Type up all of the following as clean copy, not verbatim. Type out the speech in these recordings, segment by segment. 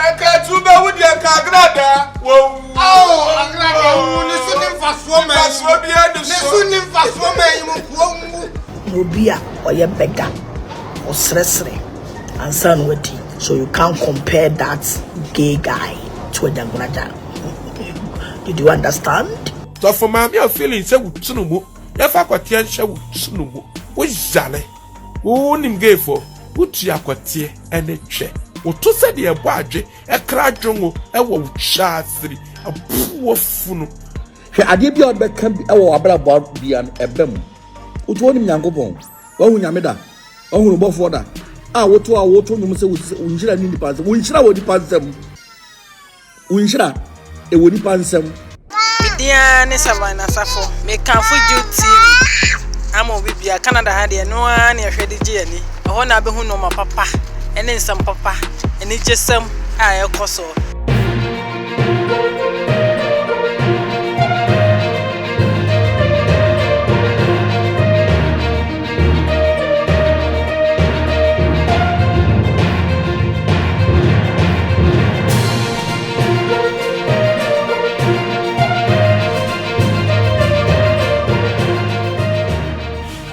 Aka tuba with your Agradaa. Oh, Agradaa, listen fast woman. Listen fast woman. Nobia or your beggar or sresre and son witty. So you can't compare that gay guy to a Agradaa. Did you understand? So for my feeling, say with Trumu, if I got here, shall with Trumu, with Zale, who him gave for, put your quartier and a chair. Wotw3 said the Yeboah, a crack jungle, a Wotw3, a poor fool. I did be on back camp about beyond a bem. Who told him Yankopon? Oh, Yameda, oh, Obofour. Ah, Wotw3 say, we should need the pass. We should have the pass them. We should have a woody pass them. Diane Savannah Safo, make Kankai Jude TV. I'm a Bibia Canada had no one near Shady Jenny. I want to be who know my papa, and then some papa, and it's just some I also.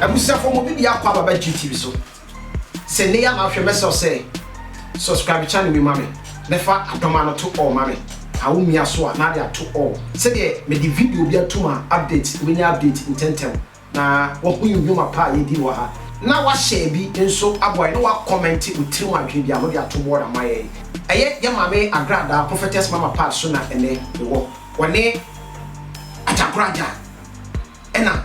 Abusa for mo bibia kwa baba GTV so se ne ya na hwe message say subscribe channel mi mame nefa adoma no to all mame awumia so na dia to all se de me di video bia to ma update we nya update intentem na wo hu nyuma pa ye di wa ha na wa share bi nso aboy na wa comment utirim adwe bia mo dia to board amaye eye ya mame Agradaa prophetess mama pa so na ene wo wone Agradaa ena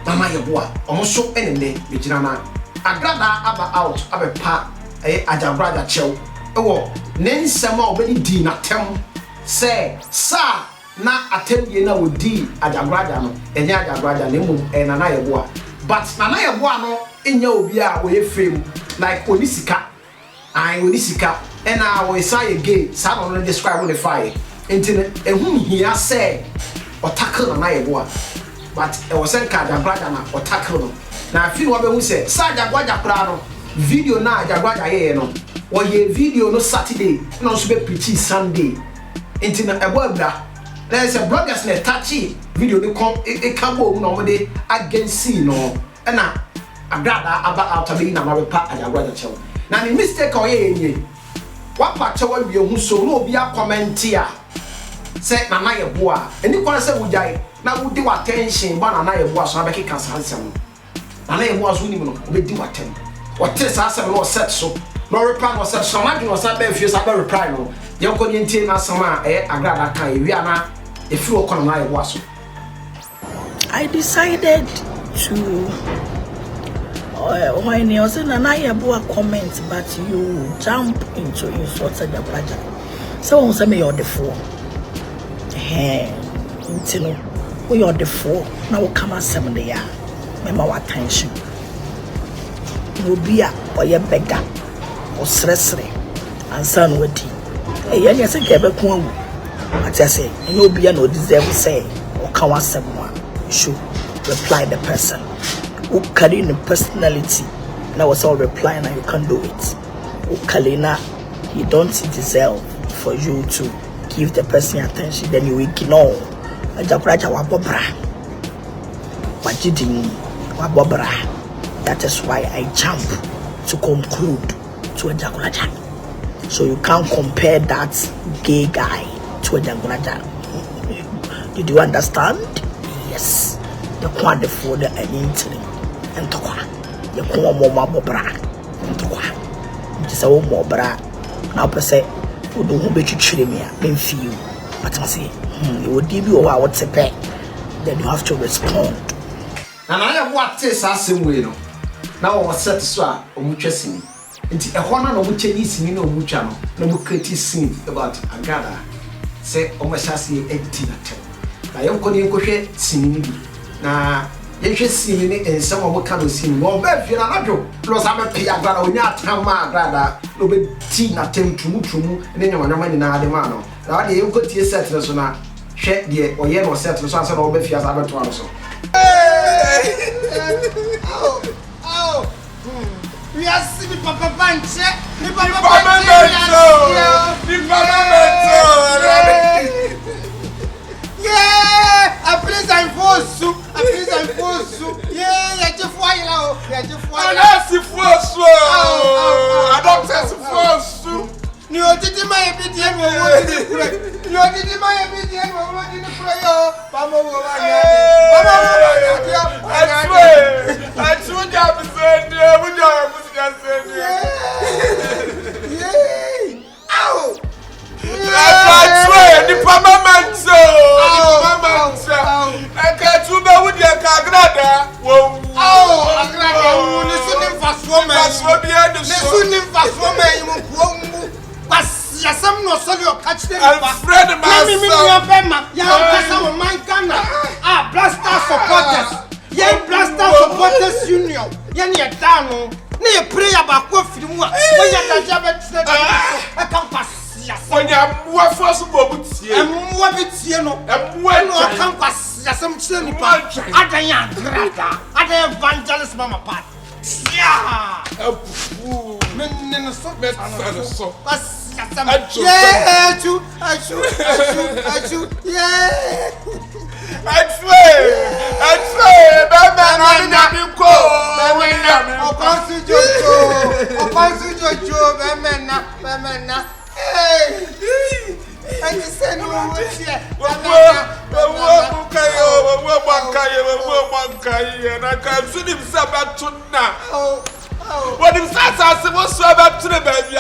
Mama Yeboah, almost enene, Mijana. Agradaa aba out, abe pa, Agradaa chew. Oh, Nen Sama already di na tem. Say, sa na atem ye na would di Agradaa no, and ya Agradaa nemu and Nana Yeboah. But Nana Yeboah no, in your beer, we fame like Onisika. I Onisika, and I will say again, some only describe with the fire. Internet, and whom he has said, or tackle Nana Yeboah. But it was sent Agradaa na or tackle no. Now feel what we say. Sa Agradaa no video na Agradaa ye no. Or ye video no Saturday, no so be preach Sunday. Internet ebobra. There is a bloggers na touchy video no come e can go no dey against no. Na Agradaa aba out abi na ma pa Agradaa chew. Na the mistake o ye enye. What part chew we hu so no obi a comment here. Say Nana Yeboah. Any kwa say we jai na wo di attention ba Nana Yeboah so abeki kan sansem. Nana Yeboah so ni mo no be di watem. What is asem no set so. No reply no set so ma no say be fie so be reply no. Ye ko ni ntie na asem a Agradaa kan e wi ana e fi wo kono Nana Yeboah so. I decided to when you say Nana Yeboah comment but you jump into insulted the project. So on say me you're the fool. Intino, we are the four. Now we come Asem there. Remember our attention. Nobia or your beggar or sresre and son witty. Hey, yes, I gave a coon. I just say, Nobia no deserve say or come Asem one. You should reply the person who carry the personality. Now was all replying and you can't do it. Ukalina, you don't deserve for you to give the person attention, then you ignore. Agradaa wabobra. Wajidin wabobra. That is why I jump to conclude to Agradaa. So you can't compare that gay guy to Agradaa. Did you understand? Yes. The wonderful the interim and tokwa. The kwamo mobra and tokwa. It is a mobra. Now per se. Do who bet you treat me, then feel. But I say, you will give you our Wotw3, then you have to respond. And I have what is Asem way no. Now I was set so a mucha scene. Into a honor no mucha is in no mucha no mucha scene about Agradaa. Say, almost as ye 18 at 10. I am calling you scene. Now, you should see me and some of what kind of scene. Well, if you're not plus I'm a pay Agradaa when you're Agradaa. No be tea na tem Trumu and then you money na de man no. Now you go to set so na hwe de oye no set so answer no be fias abeto ano so. Oh. We are see papa panche. Papa panche. did my BDM you did my BDM I swear the permanent so I can't remember with your Agradaa. Agradaa, listening fast woman, listening fast woman, Asem no sell your catch them. Alfred Massa, young man Ghana. Blaster supporters. Young Blaster supporters union. Yan ye down. Ne pray about what you want. When you have a campus. When you are first bobby, and what it's you know, and when you campus, some silly punch. Agradaa, Ada evangelist mama part. Yeah, a fool. Men in a so. Atsu, yeah. What if Sasa was so about to the baby?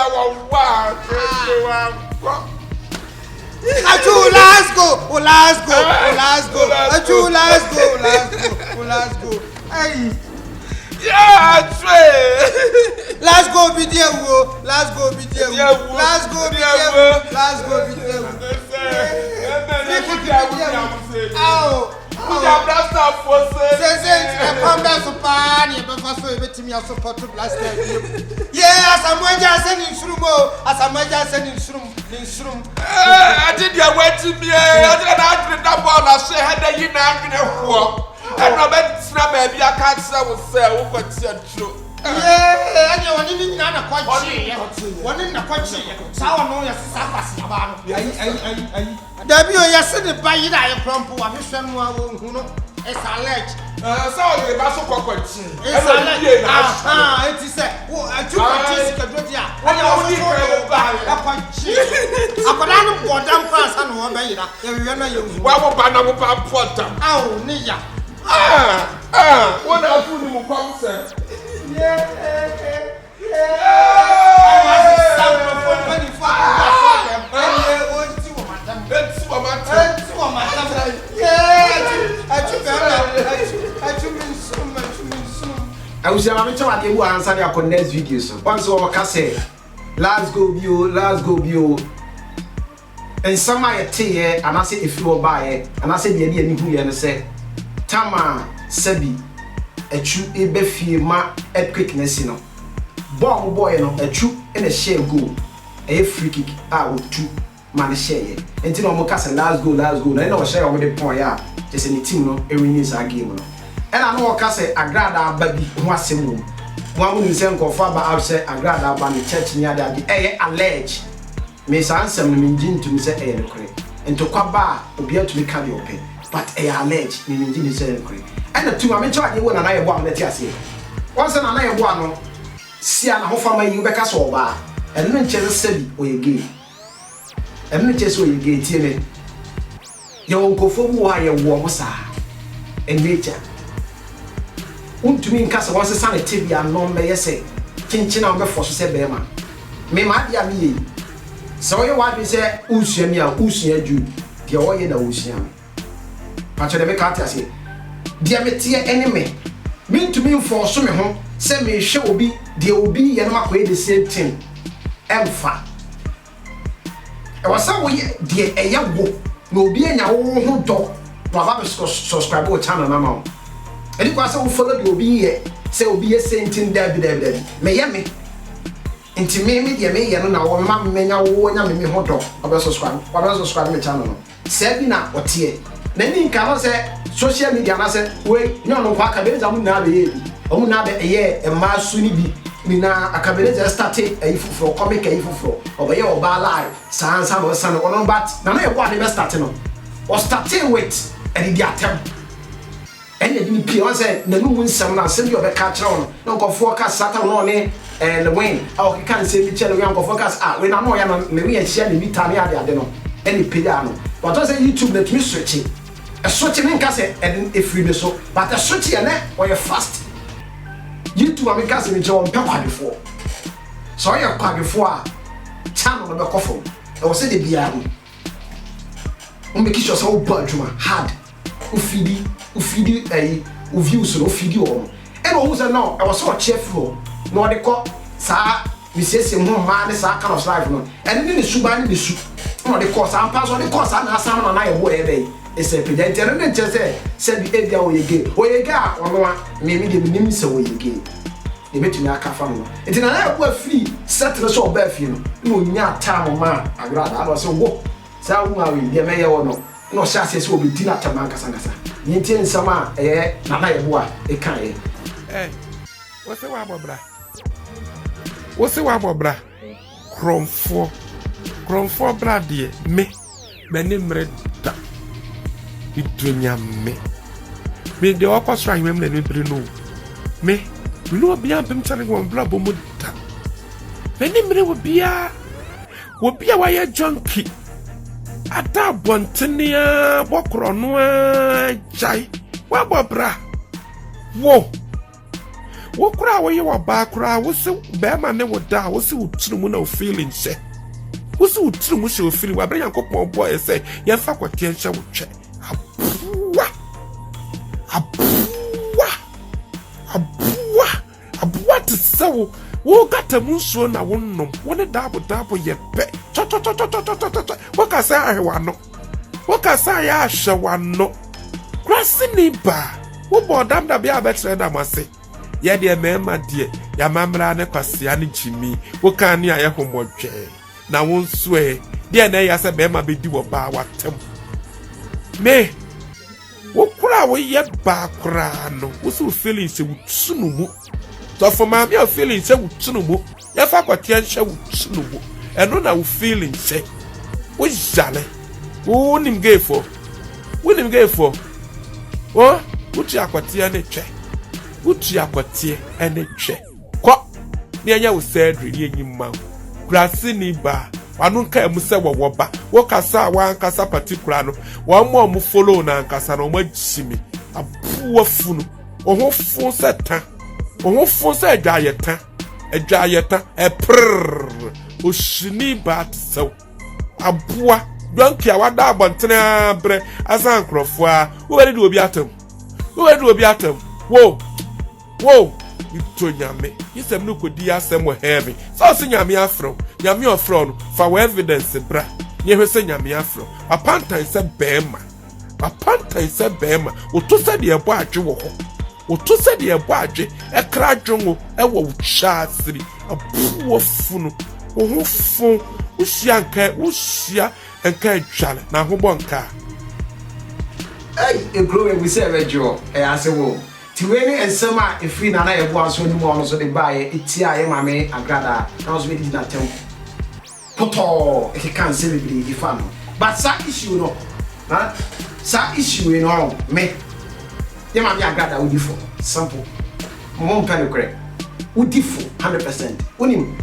Let's go. Hey. Yeah, let's go be there. I did your way to me. I did that ball. I say, had you not I know that snap maybe I can't say with sell what's true. Yeah, and you want to know one in the country. Sour no, there be a yesterday by you. I crumple. I'm someone who know it's alleged. So the Basso Cockwood. It's alleged. It is a two countries. I only a country. I could not go down fast and one bay. You will ban Potter. Oh, Nia. What are you concerned? I was going to answer your next video. So once over Casse, let's go, bio. And some I tea, and I say if you will buy it, and I said, the idea you and say, Tama Sebi, a true ebefie ma a quickness, you know. Bomb boy, no, a true and a share go, a free kick out with 2 man share. And you know, Mocassa, let's go. I know share with the point, just any team, no, every news I game. And I know Cassa, Agradaa baby, who was some one who is saying, Confaba outside Agradaa by the church near the allege. Miss Asem mean to me say and to Quaba, obey to be carry open. But I allege meaning to say and the 2 I mentioned you and I want let you see. Once and I want see an offer my you back as over and then chase a city or you gay. And then chase where you gay tea. You won't go for why you want and nature. To me in Casa once a son of TV and non may say, Chinchin on the force said Bema. May my dear me. So your wife is a Usia Jude, the oil in the Usiam. But to the make out say, dear Metia enemy, mean to me for some home, send me show be, there will be and mark the same thing. Emfa. I was some way, dear a young book, no be in your own dog, while I subscribe to channel now. And it was so follow you be here, say will be a saint in Debbie. May Inti me dia me yano na wo mam menya wo nya me ho do obesubscribe me channel no se bi na otie na ni nka no se social media na se we nyo no kwa Akabeneza mu na be ye omu na be ye e ma su ni bi ni na Akabeneza start e fufuro comic e fufuro obaye oba live sansa no san no but na na ye kwa de be start no o starting with and the attempt and the pe on say na nu nsam na se bi obeka kire no na nkofo ka satan no ne and when oh can't say me channel young focus when I know ya me share the meter me ade no any piano but I say YouTube let me switch it a switch me can say and if you so but a switch and or you fast YouTube am can say me on pepper before so you kwa before channel no be kofo e was say the bia no o make sure so badjuma hard o feedi o views no feedi o e no who say no e was so cheerful no dey call sa we say mo man sa kind of life no and ni suba ni su no dey call sa pass on dey call sa na sa na Yeboah e dey e say president no dey say bi e dia o yege a ono me dey nim say o yege e betumi aka fa no enti na Yeboah free set no so ba fie no nya time ma Agradaa alo say wo sa wu ma we dey me ye wo no sha say so obi dina tama kasa ni enti nsama na Yeboah e kan e wose wa bobra wose wa bobra kromfo bra de me ni mreda itunya me de okosra himem na nibri no me lu bia pem tane won bla bomu da me ni mre wo bia wa ya junkie ada bontenia bokro no jai wa bobra wo kura wo ye wa ba kura wo se be ma ne wo da wo se wo Trumu na o feeling se wo se wo Trumu se o feeling wa bra yankopon boy se ye fa kwatie nche wo twe abuwa te se wo gata munsuo na wo nnom wo ne dabo ye pe wo ka sa ahwa no wo ka sa ya ahwe wa no krasi ni ba wo bodam da bia betre da mase ye de mema de ya mamra ne kwase ane chimi wo kan ne aye homodwe na wo nso de na ya se bema bedi wo ba watem me wo kura wo ye ba kura no wo so feeling se wo Trumu so for ma me feeling se wo Trumu ya fa kwatia nhye wo Trumu eno na wo feeling se wo jale wo nim gefo wo tu akwatia ne twe wotu akwatie ene twe kwa ne anya wo sedri ne enyimma grasi ni ba wanu nka emuse wo ba wo kasa wa nkasa particular no wo mo follow na nkasa no mo agimi abuwa funu wo fun setan wo fun se adwayeta o shini ba tsew abuwa donki awada abontena bre asan krofo a wo wede obi atam wo ito nyame yisem no kodi asem wo heaven so se nyame afro no fa wo evidence bra ye hwese nyame afro apantan se bema oto se de ebo adwe wo ho ekra adwonwo ewo wo chaasiri abuwo funu wo fun usia enka dwale na hobo nka e grow we say rejo asewo tiweni ensema efri na Yeboah so ni mo no so de bae etia ye mame Agradaa na so be di na tem poto e kan se bibiri ifa no but sa issue no me ye mame Agradaa udi for simple mo mpele kre udi for 100% unim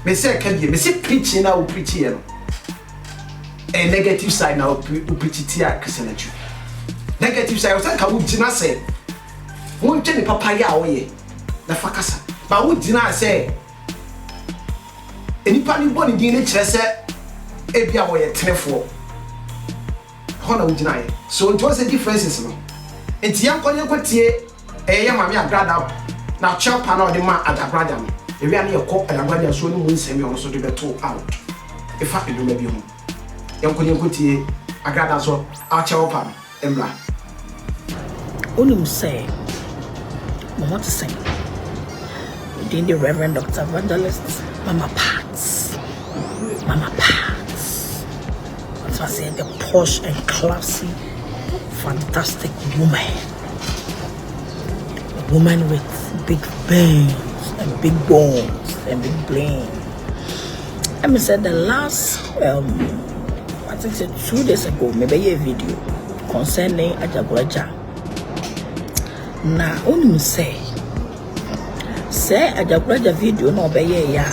me say kadie me say preaching na o preach here no a negative side na o preach tia kasenachu negative side o say ka wo gina say won twe ni papa ya wo ye na fakasa ba wo dina say enipa ni boni din ne kire se e bia wo ye tenefo ho na wo dina ye so it was a differences no enti yankonye kwatie ya mame Agradaa na chapa na o de ma Agradaa no e wi an ye ko Agradaa so ni mo nsemi ono so de beto out e fa edoma bi ho yankonye kwatie Agradaa so a chapa emla onum say Mama to sing. Within the Reverend Dr. Evangelist, Mama Pats. That's why I say the posh and classy, fantastic woman. A woman with big veins and big bones and big brain. Let me say the last, I think it's 2 days ago, maybe a video concerning Ajaboja. Na only say say Ajagraja video no be ya.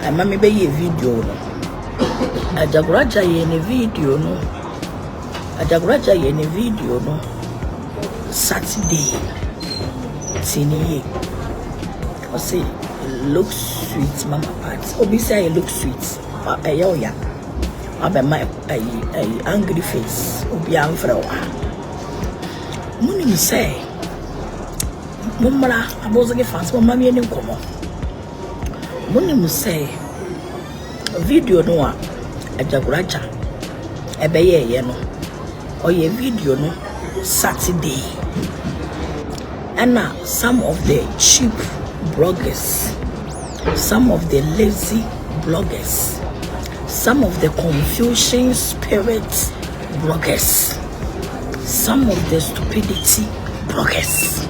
I mami be ye video no. Ajagraja ye ni video no. Ajagraja ye ni video no. Saturday. Tini. I say look sweet mama party. Obi say look sweet. Yo ya. Abe my angry face. Obi amfra wa. Muni say Mumra abozage fans mama me ni komo. Muni say video no a Ajagraja ebeye ye no. Oye video no Saturday. And now some of the cheap bloggers, some of the lazy bloggers, some of the confusion spirit bloggers, some of the stupidity bloggers.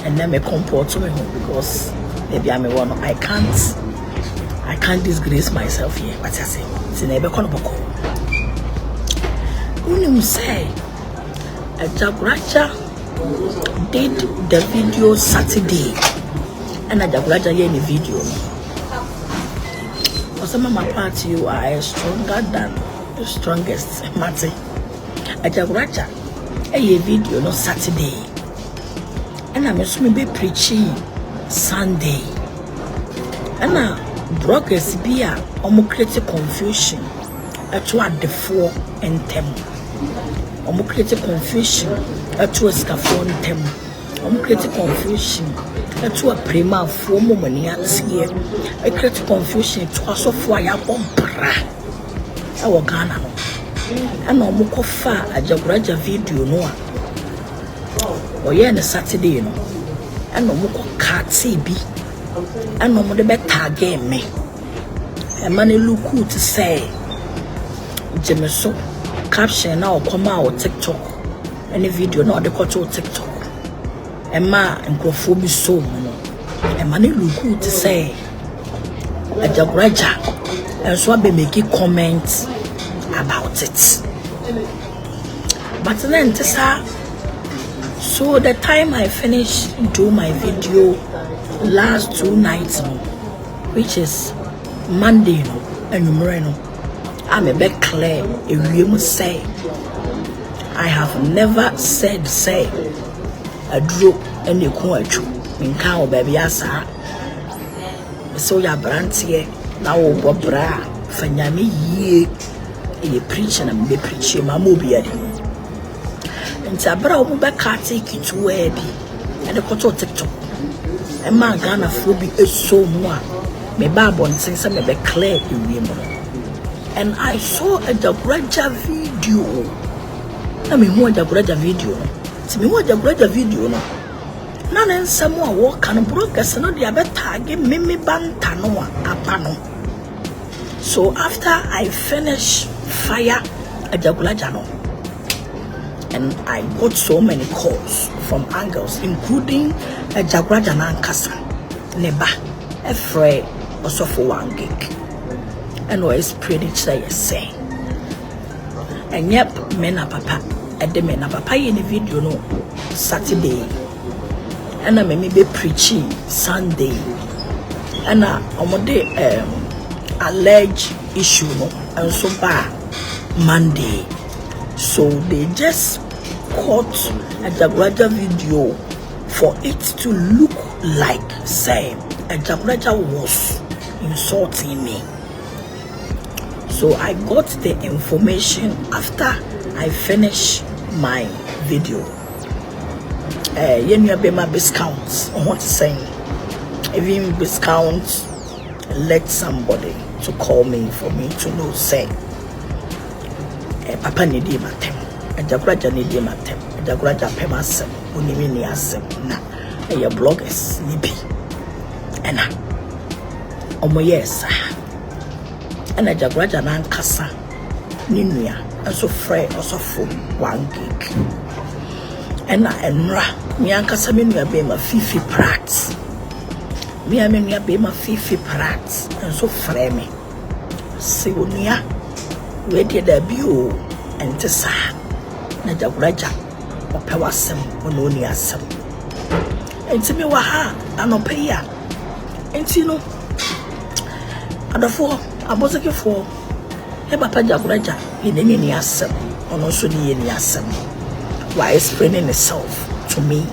And then me comport to me because maybe I'm one. I can't disgrace myself here. What I say? It's never gonna be cool. Unim say Ajagraja did the video Saturday, and Ajagraja ye ni video. Osama my part, you are stronger than the strongest. Mate Ajagraja ye video no Saturday, and I'm assuming be preaching Sunday, and now bloggers be a create confusion at the 4 and 10. Create confusion at a scaffold them. Create confusion at a prima form of money at here. I create confusion to us of fire bombra. Our Ghana. And no more far a Ajagraja video no. Or yen a Saturday no. And no more cat CB. And no more the better game me. A money look good to say. Jemeso. Caption now come out TikTok. Any video now they cut out TikTok. Emma and Grofobia so and money look good to say Ajagraja and so I be making comments about it. But then so the time I finished do my video last 2 nights which is Monday and Moreno. I'm a bit clear if you must say I have never said say a drop and you quite in cow baby asa so ya brand here now bra fanyami ye a preaching and be preaching my movie and Sabra will back take it to where be and the control TikTok and my Ghana phobia is so more me babon since I'm a bit clear in women. And I saw a Ajagraja video. I mean, what Ajagraja video? To me, what Ajagraja video? No, none and someone walk and broke us. No, the other target Mimi Bantano Apano. So after I finish fire Ajagraja no, and I got so many calls from angles, including Ajagraja Nankasa, Neba, a fray, also for 1 gig. And always pretty say and yep mena papa at the mena papa in the video no Saturday and I may be preaching Sunday and on the alleged issue no and so far Monday, so they just caught a Ajagraja video for it to look like same Ajagraja was insulting me. So I got the information after I finished my video. You know about discounts. I want to say, even discounts, let somebody to call me for me to know. Say, Papa nidi matem, Ajagraja nidi matem, Ajagraja pema Asem, unimi ni Asem na. Your bloggers nibi, ena, omoyesa. And Ajagraja Nankasa Ninuya and so fray also for 1 gig. And I enra Miankasa Minya Bema Fifi Prats. Mia Minya Bema Fifi Prats and so fray me. Sigunia ready debut and Tessa Ajagraja or Pewasem or Noniasem. enti me wa ha anope ya enti no adafo abosakefo e papa Jaguraja yene ni Asem ono so ni yene Asem why explaining itself to me.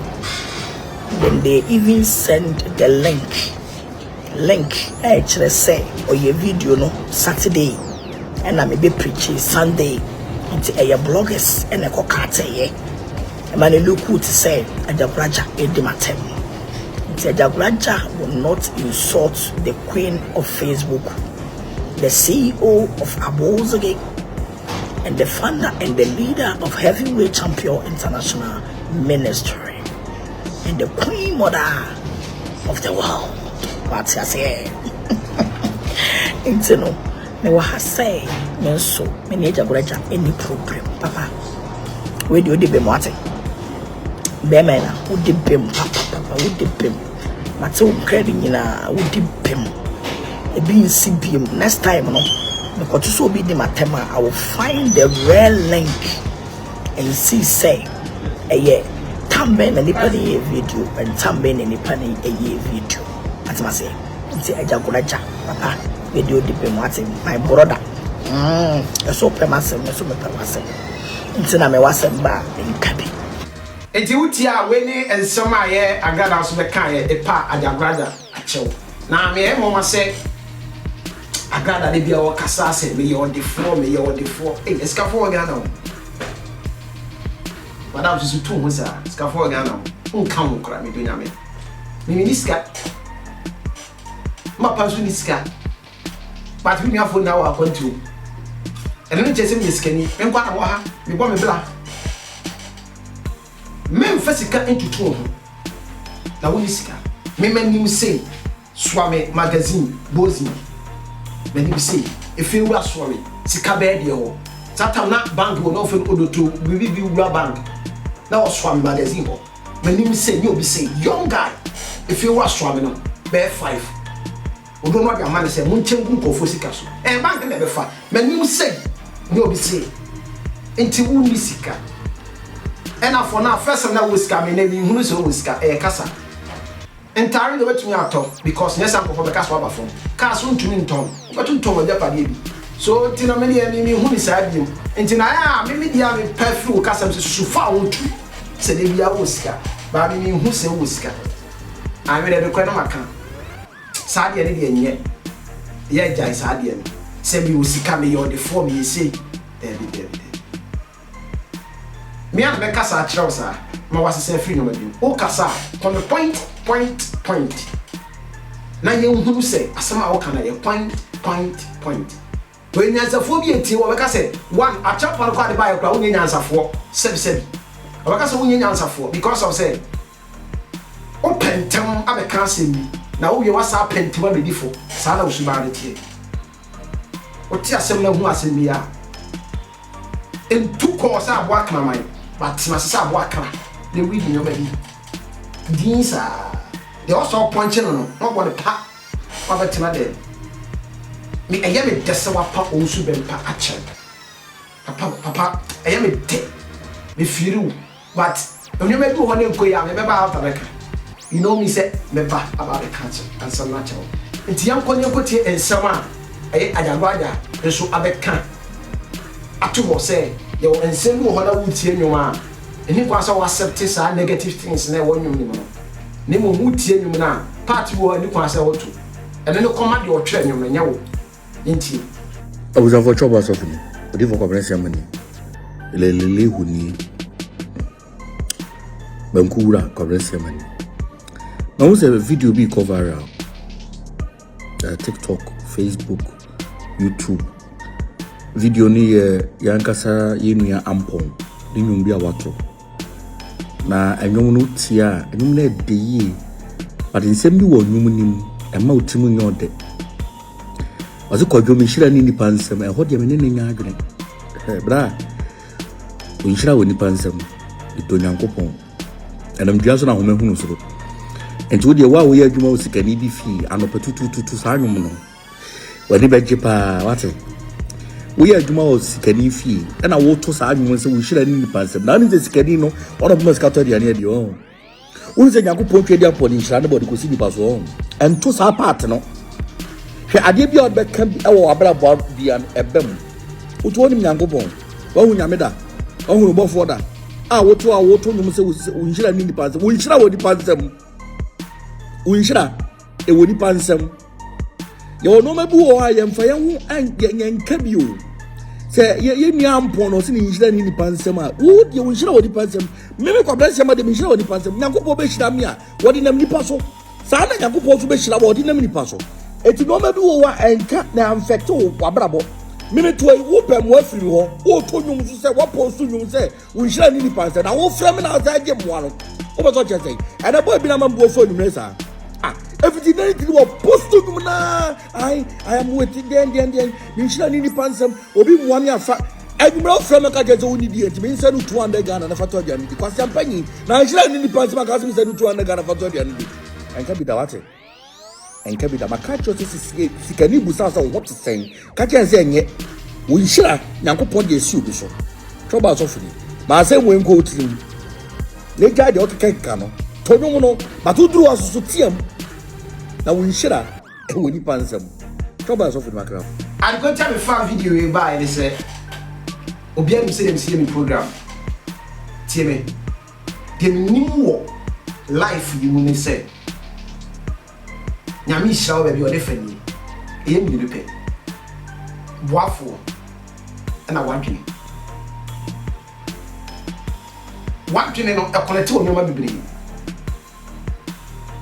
Then they even send the link actually say or your video no Saturday and I may be preaching Sunday into a bloggers and a cockate ye a man look who to say a Jaguraja edimatem. Jaguraja will not insult the queen of Facebook, the CEO of Obofour, and the founder and the leader of Heavyweight Champion International Ministry, and the queen mother of the world. What I say? Into no, me wa say me so me need Jaguraja any problem, Papa. Where do you be mwate? Be me na who di bem, Papa who di bem. Mate credit nyina who di bem. E be CBM next time no. Because so be the matema, I will find the real link and see say a tamben and nipani video and tamben and nipani a video. That's my say. Say a Jaguraja, Papa, video depend watching my brother. So permassem, so permassem. It's na me wasem ba in Kabi. Enti utia weni and summer ye Agradaa so be kan ye pa Jaguraja achew. Na me mama say Agradaa de bia wo kasa se me ye Obofour eh escafo Ghana madam so tu ho sa escafo Ghana nka mo kra me dunya me niska ma panso niska but we have for now akontu eno ne chese me skani me kwa na wo ha me bo me bla me mfasika entutu ho na wo niska me manim say swame magazine bozi many say if you were sorry sika bed yo satam na bank will not feel odoto we be bank now swam magazine ho many say you be say young guy if you were swamming no be 5 odo no dia man say munchengu nkofo sika so bank na be fa many say you be say enti wu ni sika ena for na first na wo sika me na bi hunu so wo sika kasa entire the way to me atop because yes am for because wa from cars won to me nton but nton wa japa dey bi so tina me me hu ni sa bi ntina ya me dia me perfume kasam se sufa won tu se de bia wo sika ba me hu se wo sika a me de ko na maka sa de ne nye ye jai sa de no se bi wo sika me yo de form ye say de me an me kasa achira sa ma wasese free no madu o kasa from the point na ye nhuru say asema o kana ye point when you answer for be enti wo beka say one a chapa no kwa de buy kwa unya answer for sebi o beka say unya answer for because of say o pentem abeka say mi na wo ye wasa pentem abedi for sa na usuba de tie o ti asem na hu asem mi ya entu ko sa abo akana mai but ma sa abo akana the weed in your baby. These are they also punching on not what the pack of a timade. Me, I am a desawa papa also been pa action. Papa, I am a dead. Me feel but when you make 100 go, I remember out America. You know me say, never about the cancer and some natural. It's young when you put here in summer. I Jaguraja, and so other can. Atsu say, you and send you what would see in your man. And he was all accepting some negative things in one human. Nemo would see you now, party war and you can say what to. And then you command your train, you may know. Inti. I was over trouble of me, but if I come money, Lily who need Bankura currency money. Now, was a video be cover out TikTok, Facebook, YouTube. Video ni yankasa yenu ya ampon, ni nyumbia watu. Na enyom no tia enyom na de yi but nsem bi wo nyum nim ema otimu nyode azu kwadwo mi hira ni nipa nsem e ho de me ne nya adwene bra o hira wo nipa nsem ito nyankopon enam dua so na ho mahunu so enti wo de wa wo ya adwuma wo sikani bi fi anopetututu sa nyum no wani beje pa wate we are Juma was sikani fi and I walk to sa anyum say we hira ni nipa nsem na ni sikani no one of us scatter the near the Who say Yankupon trade up on insurance body could see the person and to sa part no. She adibia back can be our Agradaa be an ebem. Who told him Yankupon? Oh, Yameda. Oh, Obofour that. Wotw3 say unshira ni nipa nsem unshira wo nipa nsem unshira e wo nipa nsem ye no mabu wo ha ye mfa ye ho anyenka bi o se ye ni ampo no se ni unshira ni nipa nsem a wo de unshira wo nipa nsem me ko bless ma de unshira wo nipa nsem Nyankopon be shira me a wo de nam nipa so sa na Nyankopon so be shira wo de nam nipa so eti no mabu wo wa enka na infect wo abrabo minute way whoop mo afiri ho wo to nyum so say wo post nyum say wo hira ni nipa na wo frame na za je mo ano wo be so che say and boy bi na mambo phone nyum sa everything that wo post nyum na I am waiting then ni hira ni nipa obi mo am afa adumra frame ka je wo ni di enti me say no 200 Ghana na fato dia ni di kwase ampanyi na hira ni nipa ka say me say no 200 Ghana fato dia ni di enka bi da wate enka bi da makacho sikani busa so what to say kache say enye wo hira Nyankopon de esi obi so trouble so firi ma say wo enko otirim le jade o keka no tonum no batuduru asusu tiam na wo hira e wo nipa nsam trouble so firi makra I go tell me fan video we buy they say obi am say dem see me program tie me dem nimwo life you ni say nyami shawo be bi o de fani e mi ni pe boafo na wadwene no e connect o nyoma bibiri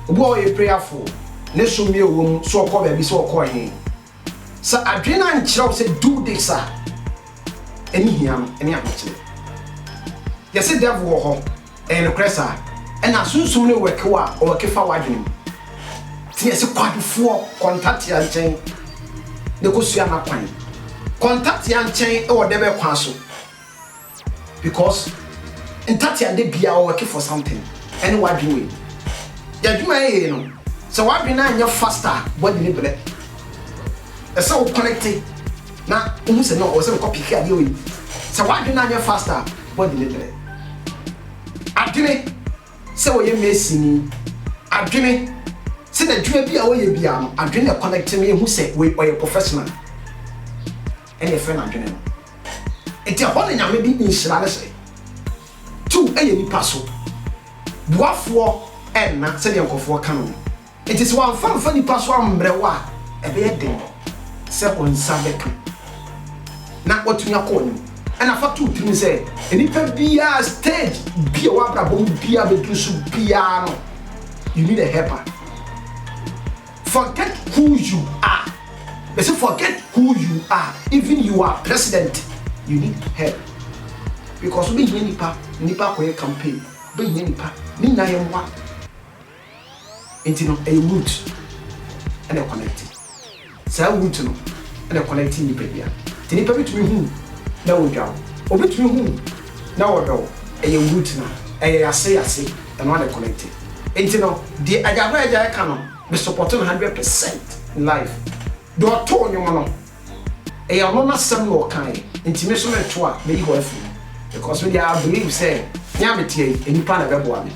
obo o ye prayerful ne so mi ewo so okọ be bi so okọ yin sa adwene an kire say do this eni hiam eni akire ye say devil wo ho en kresa en asunsun ne wekewa o wekefa wadwene tie se kwadufo contact ya nchen ne ko sua na kwan contact ya nchen e wo de be kwa so because intati and bia o work for something any wadwene ya dwuma e no so wadwene anya faster body ne bele e so connect na umu se no o se copy kia de we so wadwene anya faster body ne bele adwene se wo ye mesini adwene se na dwuma bia wo ye bia no adwene connect me hu se we o ye professional any friend adwene no enti ahole nyame bi inshira ne se tu eye ni paso boafo enna se de nkofo kan enti se wan fa ni paso amrewa e be den se onsa beka na otunya ko ni ena fa tu tiri se enipa bia stage bia wa bra bom bia be dusu bia no you need a helper. Forget who you are. They say forget who you are. Even you are president, you need help. Because we nipa ko campaign. We nipa ni na yemwa. Intino a root and a connected. Say root no and a connecting nipa bia. Nipa between who na wo dwa. Obi between who na wo do. A root na. A ase and one connected. Intino the Agradaa canon. We support 100% in life. Do a tone you mono. A yamona some more kind. Intimation to a may go free. Because we are believe say, Yamity, any pan of Yeboah.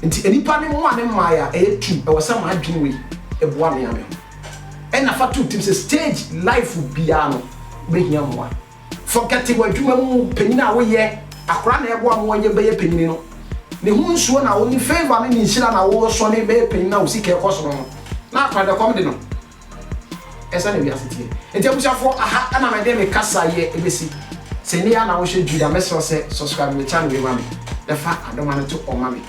Into any pan in one in Maya, a two, or some I dream with a one yammy. And a two teams a stage life will be ano, bring young one. Forgetting what you want, penina away yet, a crown Yeboah when you bay a penino. Ne hu nsuo na oni favor ne nshira na wo so ne be pen na usike ekoso no na kwada komde no esa ne biasete enti abusafo aha ana me de me kasa ye ebesi se ne ya na wo hwe Jude meso se subscribe me channel we mami defa adoma no to omami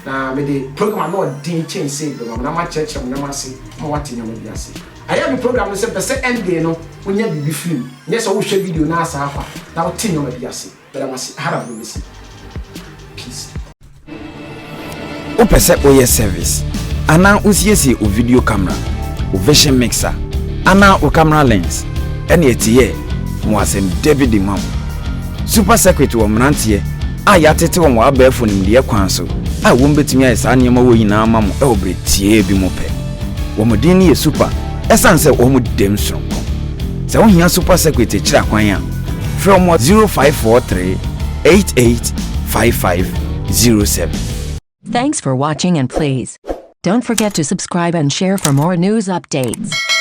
na me de program no din change say be na ma church na ma se ma wati nya ma biase aya me program no se pese end no wonya bibi film nye so wo hwe video na asa afa na wo tin nya ma biase be na ma se hara bo besi peace. Upese oye service ana usiesi o video camera o vision mixer ana o camera lens ene etiye mo Asem David Mam super secret wo mrantie a yatete wo abafo nimde kwan so a wo mbetumi ayesa nneema wo yina ama mo e obretie bi mo pe wo modin ne super esanse wo mo dem sonko se wo hia super secret kira kwan a from 0543 885507 Thanks for watching and please don't forget to subscribe and share for more news updates.